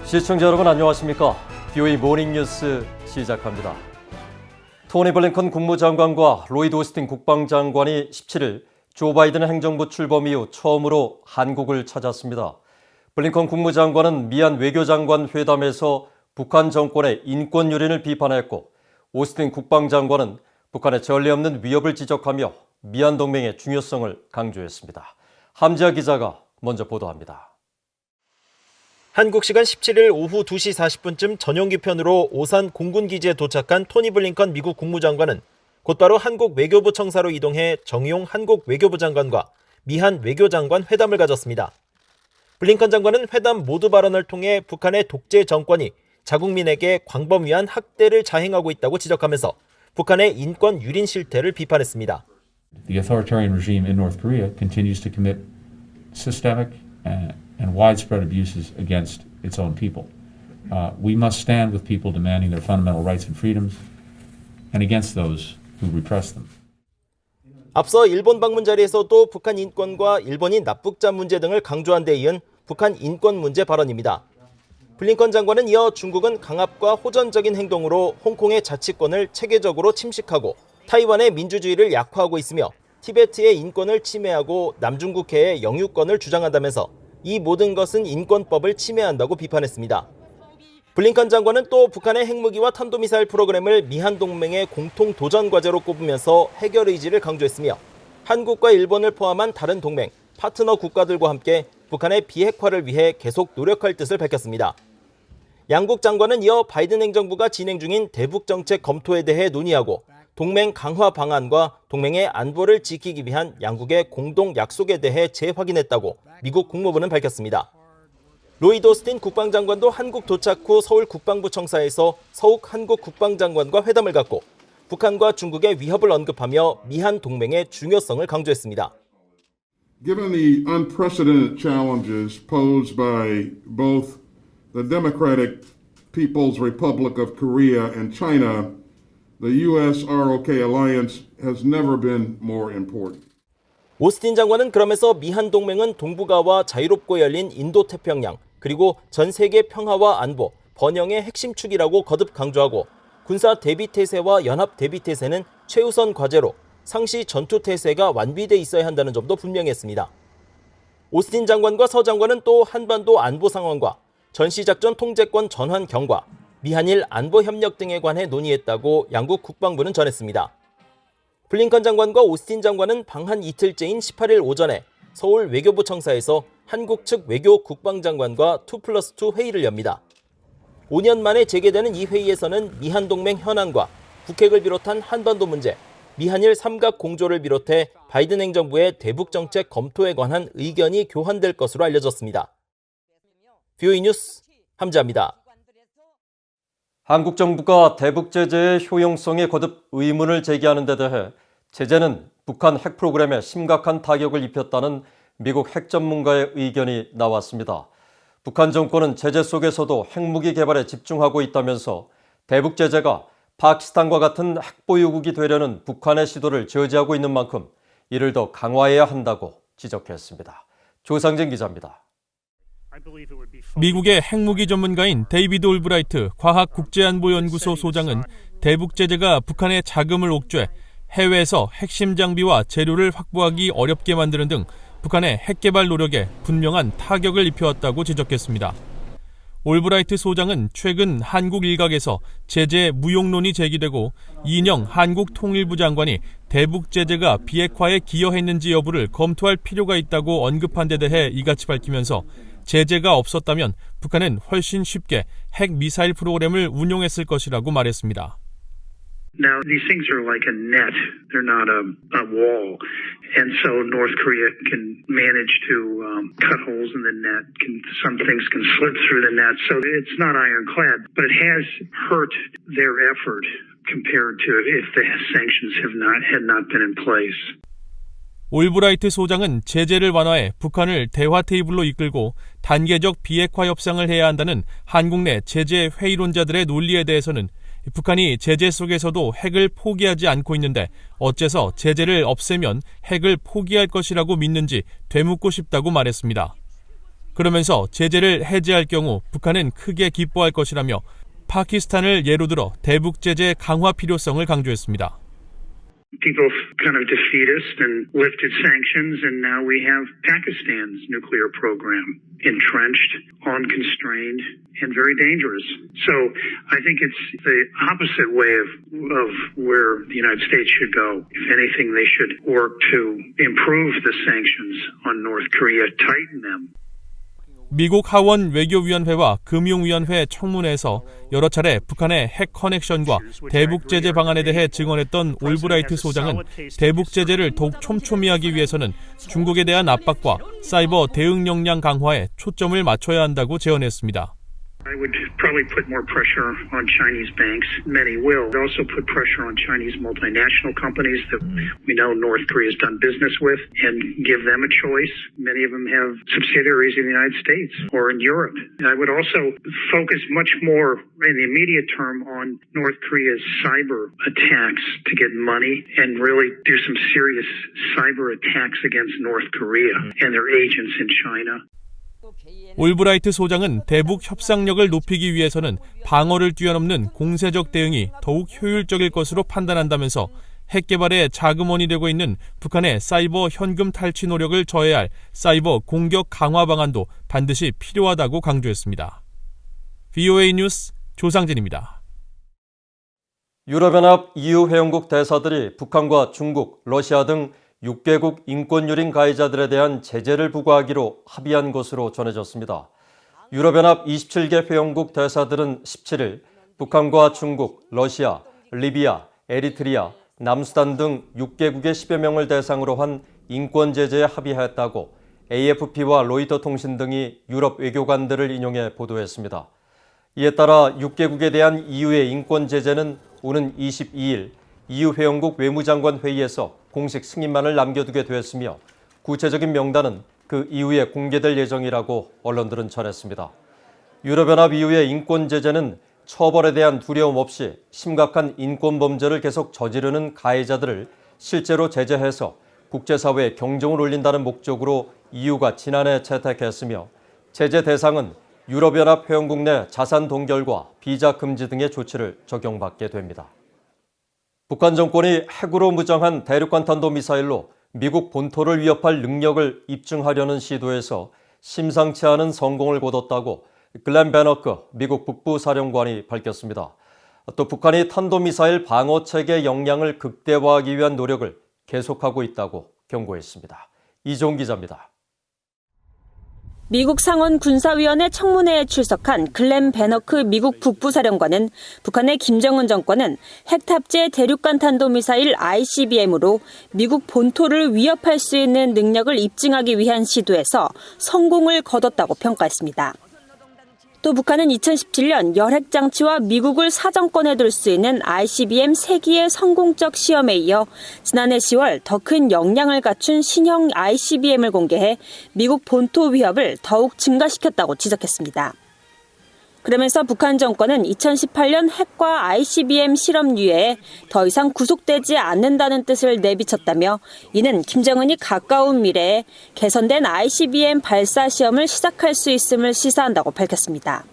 시청자 여러분 안녕하십니까? BOE 모닝뉴스 시작합니다. 토니 블링컨 국무장관과 로이드 오스틴 국방장관이 17일 조 바이든 행정부 출범 이후 처음으로 한국을 찾았습니다. 블링컨 국무장관은 미얀 외교장관 회담에서 북한 정권의 인권 유린을 비판했고, 오스틴 국방장관은 북한의 전례 없는 위협을 지적하며 미얀 동맹의 중요성을 강조했습니다. 함지아 기자가 먼저 보도합니다. 한국 시간 17일 오후 2시 40분쯤 전용기편으로 오산 공군기지에 도착한 토니 블링컨 미국 국무장관은 곧바로 한국 외교부 청사로 이동해 정용 한국 외교부 장관과 미한 외교장관 회담을 가졌습니다. 블링컨 장관은 회담 모두 발언을 통해 북한의 독재 정권이 자국민에게 광범위한 학대를 자행하고 있다고 지적하면서 북한의 인권 유린 실태를 비판했습니다. The authoritarian regime in North Korea continues to commit systemic and widespread abuses against its own people. We must stand with people demanding their fundamental rights and freedoms and against those who repress them. 앞서 일본 방문 자리에서도 북한 인권과 일본인 납북자 문제 등을 강조한 데 이은 북한 인권 문제 발언입니다. 블링컨 장관은 이어 중국은 강압과 호전적인 행동으로 홍콩의 자치권을 체계적으로 침식하고 타이완의 민주주의를 약화하고 있으며 티베트의 인권을 침해하고 남중국해의 영유권을 주장한다면서 이 모든 것은 인권법을 침해한다고 비판했습니다. 블링컨 장관은 또 북한의 핵무기와 탄도미사일 프로그램을 미한 동맹의 공통 도전 과제로 꼽으면서 해결 의지를 강조했으며 한국과 일본을 포함한 다른 동맹, 파트너 국가들과 함께 북한의 비핵화를 위해 계속 노력할 뜻을 밝혔습니다. 양국 장관은 이어 바이든 행정부가 진행 중인 대북 정책 검토에 대해 논의하고 동맹 강화 방안과 동맹의 안보를 지키기 위한 양국의 공동 약속에 대해 재확인했다고 미국 국무부는 밝혔습니다. 로이드 오스틴 국방장관도 한국 도착 후 서울 국방부 청사에서 서욱 한국 국방장관과 회담을 갖고 북한과 중국의 위협을 언급하며 미한 동맹의 중요성을 강조했습니다. Given the unprecedented challenges posed by both the Democratic People's Republic of Korea and China, the U.S.-ROK alliance has never been more important. 오스틴 장관은 그러면서 미한 동맹은 동북아와 자유롭고 열린 인도태평양 그리고 전 세계 평화와 안보, 번영의 핵심 축이라고 거듭 강조하고 군사 대비태세와 연합 대비태세는 최우선 과제로 상시 전투태세가 완비돼 있어야 한다는 점도 분명히 했습니다. 오스틴 장관과 서 장관은 또 한반도 안보 상황과 전시작전 통제권 전환 경과, 미한일 안보 협력 등에 관해 논의했다고 양국 국방부는 전했습니다. 블링컨 장관과 오스틴 장관은 방한 이틀째인 18일 오전에 서울 외교부 청사에서 한국 측 외교 국방장관과 2+2 회의를 엽니다. 5년 만에 재개되는 이 회의에서는 미한 동맹 현안과 북핵을 비롯한 한반도 문제, 미한일 삼각 공조를 비롯해 바이든 행정부의 대북 정책 검토에 관한 의견이 교환될 것으로 알려졌습니다. BOE 뉴스 함지아입니다. 한국 정부가 대북 제재의 효용성에 거듭 의문을 제기하는 데 대해 제재는 북한 핵 프로그램에 심각한 타격을 입혔다는 미국 핵 전문가의 의견이 나왔습니다. 북한 정권은 제재 속에서도 핵무기 개발에 집중하고 있다면서 대북 제재가 파키스탄과 같은 핵보유국이 되려는 북한의 시도를 저지하고 있는 만큼 이를 더 강화해야 한다고 지적했습니다. 조상진 기자입니다. 미국의 핵무기 전문가인 데이비드 올브라이트 과학국제안보연구소 소장은 대북 제재가 북한의 자금을 옥죄 해외에서 핵심 장비와 재료를 확보하기 어렵게 만드는 등 북한의 핵 개발 노력에 분명한 타격을 입혀왔다고 지적했습니다. 올브라이트 소장은 최근 한국 일각에서 제재 무용론이 제기되고 이인영 한국 통일부 장관이 대북 제재가 비핵화에 기여했는지 여부를 검토할 필요가 있다고 언급한 데 대해 이같이 밝히면서 제재가 없었다면 북한은 훨씬 쉽게 핵 미사일 프로그램을 운용했을 것이라고 말했습니다. Now, these things are like a net. They're not a wall. And so North Korea can manage to cut holes in the net. Some things can slip through the net. So it's not ironclad, but it has hurt their effort compared to if the sanctions had not been in place. 올브라이트 소장은 제재를 완화해 북한을 대화 테이블로 이끌고 단계적 비핵화 협상을 해야 한다는 한국 내 제재 회의론자들의 논리에 대해서는 북한이 제재 속에서도 핵을 포기하지 않고 있는데 어째서 제재를 없애면 핵을 포기할 것이라고 믿는지 되묻고 싶다고 말했습니다. 그러면서 제재를 해제할 경우 북한은 크게 기뻐할 것이라며 파키스탄을 예로 들어 대북 제재 강화 필요성을 강조했습니다. People kind of defeat us and lifted sanctions, and now we have Pakistan's nuclear program entrenched, unconstrained, and very dangerous. So I think it's the opposite way of where the United States should go. If anything, they should work to improve the sanctions on North Korea, tighten them. 미국 하원 외교위원회와 금융위원회 청문회에서 여러 차례 북한의 핵 커넥션과 대북 제재 방안에 대해 증언했던 올브라이트 소장은 대북 제재를 더욱 촘촘히 하기 위해서는 중국에 대한 압박과 사이버 대응 역량 강화에 초점을 맞춰야 한다고 제언했습니다. I would probably put more pressure on Chinese banks. Many will. I'd also put pressure on Chinese multinational companies that we know North Korea has done business with and give them a choice. Many of them have subsidiaries in the United States or in Europe. I would also focus much more in the immediate term on North Korea's cyber attacks to get money and really do some serious cyber attacks against North Korea and their agents in China. 올브라이트 소장은 대북 협상력을 높이기 위해서는 방어를 뛰어넘는 공세적 대응이 더욱 효율적일 것으로 판단한다면서 핵 개발의 자금원이 되고 있는 북한의 사이버 현금 탈취 노력을 저해야 할 사이버 공격 강화 방안도 반드시 필요하다고 강조했습니다. VOA 뉴스 조상진입니다. 유럽연합 EU 회원국 대사들이 북한과 중국, 러시아 등 6개국 인권유린 가해자들에 대한 제재를 부과하기로 합의한 것으로 전해졌습니다. 유럽연합 27개 회원국 대사들은 17일 북한과 중국, 러시아, 리비아, 에리트리아, 남수단 등 6개국의 10여 명을 대상으로 한 인권 제재에 합의했다고 AFP와 로이터 통신 등이 유럽 외교관들을 인용해 보도했습니다. 이에 따라 6개국에 대한 EU의 인권 제재는 오는 22일 EU 회원국 외무장관 회의에서 공식 승인만을 남겨두게 됐으며 구체적인 명단은 그 이후에 공개될 예정이라고 언론들은 전했습니다. 유럽연합 EU의 인권 제재는 처벌에 대한 두려움 없이 심각한 인권 범죄를 계속 저지르는 가해자들을 실제로 제재해서 국제사회에 경종을 울린다는 목적으로 EU가 지난해 채택했으며 제재 대상은 유럽연합 회원국 내 자산 동결과 비자 금지 등의 조치를 적용받게 됩니다. 북한 정권이 핵으로 무장한 대륙간 탄도미사일로 미국 본토를 위협할 능력을 입증하려는 시도에서 심상치 않은 성공을 거뒀다고 글렌 베너크 미국 북부사령관이 밝혔습니다. 또 북한이 탄도미사일 방어체계 역량을 극대화하기 위한 노력을 계속하고 있다고 경고했습니다. 이종 기자입니다. 미국 상원 군사위원회 청문회에 출석한 글렌 베너크 미국 북부사령관은 북한의 김정은 정권은 핵탑재 대륙간 탄도미사일 ICBM으로 미국 본토를 위협할 수 있는 능력을 입증하기 위한 시도에서 성공을 거뒀다고 평가했습니다. 또 북한은 2017년 열핵 장치와 미국을 사정권에 둘 수 있는 ICBM 3기의 성공적 시험에 이어 지난해 10월 더 큰 역량을 갖춘 신형 ICBM을 공개해 미국 본토 위협을 더욱 증가시켰다고 지적했습니다. 그러면서 북한 정권은 2018년 핵과 ICBM 실험 이외에 더 이상 구속되지 않는다는 뜻을 내비쳤다며 이는 김정은이 가까운 미래에 개선된 ICBM 발사 시험을 시작할 수 있음을 시사한다고 밝혔습니다.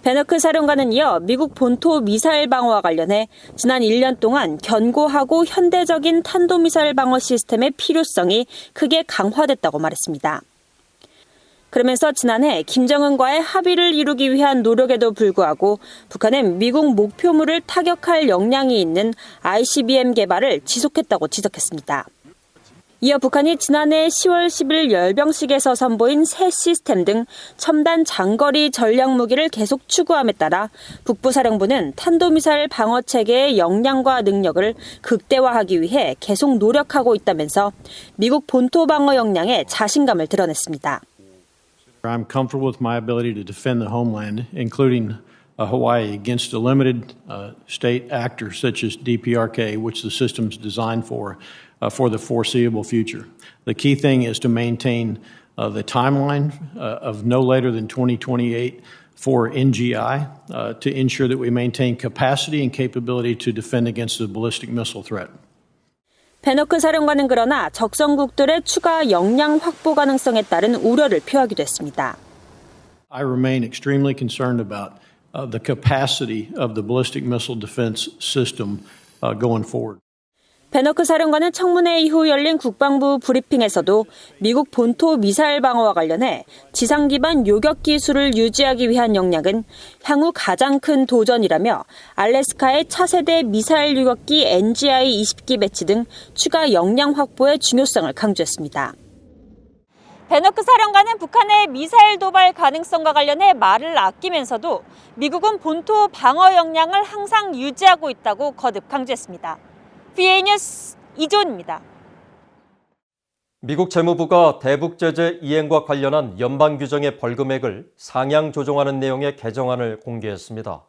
베너크 사령관은 이어 미국 본토 미사일 방어와 관련해 지난 1년 동안 견고하고 현대적인 탄도미사일 방어 시스템의 필요성이 크게 강화됐다고 말했습니다. 그러면서 지난해 김정은과의 합의를 이루기 위한 노력에도 불구하고 북한은 미국 목표물을 타격할 역량이 있는 ICBM 개발을 지속했다고 지적했습니다. 이어 북한이 지난해 10월 10일 열병식에서 선보인 새 시스템 등 첨단 장거리 전략 무기를 계속 추구함에 따라 북부사령부는 탄도미사일 방어체계의 역량과 능력을 극대화하기 위해 계속 노력하고 있다면서 미국 본토 방어 역량에 자신감을 드러냈습니다. I'm comfortable with my ability to defend the homeland, including Hawaii, against a limited state actor such as DPRK, which the system's designed for the foreseeable future. The key thing is to maintain the timeline of no later than 2028 for NGI to ensure that we maintain capacity and capability to defend against the ballistic missile threat. 베너크 사령관은 그러나 적성국들의 추가 역량 확보 가능성에 따른 우려를 표하기도 했습니다. I remain extremely concerned about the capacity of the ballistic missile defense system going forward. 베너크 사령관은 청문회 이후 열린 국방부 브리핑에서도 미국 본토 미사일 방어와 관련해 지상 기반 요격 기술을 유지하기 위한 역량은 향후 가장 큰 도전이라며 알래스카의 차세대 미사일 요격기 NGI-20기 배치 등 추가 역량 확보의 중요성을 강조했습니다. 베너크 사령관은 북한의 미사일 도발 가능성과 관련해 말을 아끼면서도 미국은 본토 방어 역량을 항상 유지하고 있다고 거듭 강조했습니다. VA 뉴스 이조은입니다. 미국 재무부가 대북 제재 이행과 관련한 연방 규정의 벌금액을 상향 조정하는 내용의 개정안을 공개했습니다.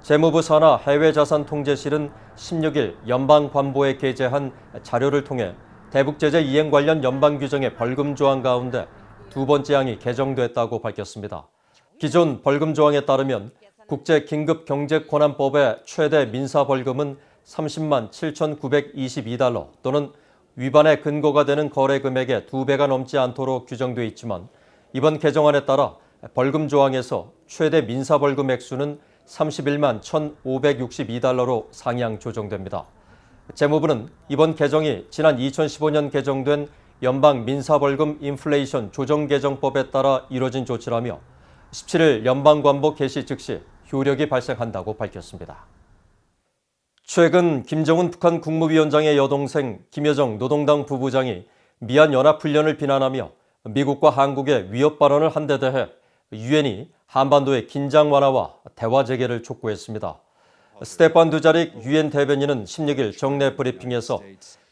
재무부 산하 해외자산통제실은 16일 연방관보에 게재한 자료를 통해 대북 제재 이행 관련 연방 규정의 벌금 조항 가운데 두 번째 항이 개정됐다고 밝혔습니다. 기존 벌금 조항에 따르면 국제긴급경제권한법의 최대 민사벌금은 30만 7,922달러 또는 위반의 근거가 되는 거래 금액의 2배가 넘지 않도록 규정돼 있지만 이번 개정안에 따라 벌금 조항에서 최대 민사벌금 액수는 31만 1,562달러로 상향 조정됩니다. 재무부는 이번 개정이 지난 2015년 개정된 연방 민사벌금 인플레이션 조정개정법에 따라 이뤄진 조치라며 17일 연방관보 개시 즉시 효력이 발생한다고 밝혔습니다. 최근 김정은 북한 국무위원장의 여동생 김여정 노동당 부부장이 미얀 연합훈련을 비난하며 미국과 한국의 위협 발언을 한 데 대해 유엔이 한반도의 긴장 완화와 대화 재개를 촉구했습니다. 스테판 두자릭 유엔 대변인은 16일 정례 브리핑에서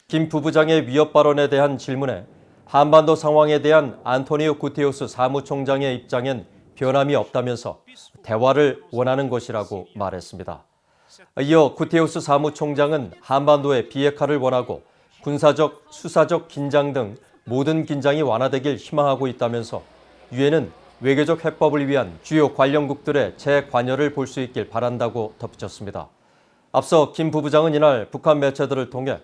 김 부부장의 위협 발언에 대한 질문에 한반도 상황에 대한 안토니오 구테우스 사무총장의 입장엔 변함이 없다면서 대화를 원하는 것이라고 말했습니다. 이어 구테우스 사무총장은 한반도의 비핵화를 원하고 군사적, 수사적 긴장 등 모든 긴장이 완화되길 희망하고 있다면서 유엔은 외교적 해법을 위한 주요 관련국들의 재관여를 볼 수 있길 바란다고 덧붙였습니다. 앞서 김 부부장은 이날 북한 매체들을 통해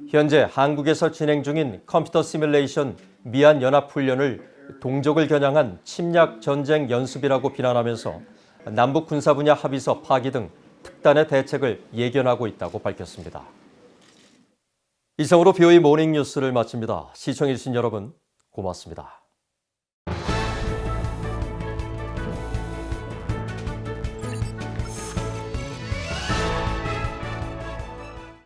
현재 한국에서 진행 중인 컴퓨터 시뮬레이션 미얀 연합훈련을 동족을 겨냥한 침략 전쟁 연습이라고 비난하면서 남북 군사 분야 합의서 파기 등 특단의 대책을 예견하고 있다고 밝혔습니다. 이상으로 BOE 모닝 뉴스를 마칩니다. 시청해주신 여러분 고맙습니다.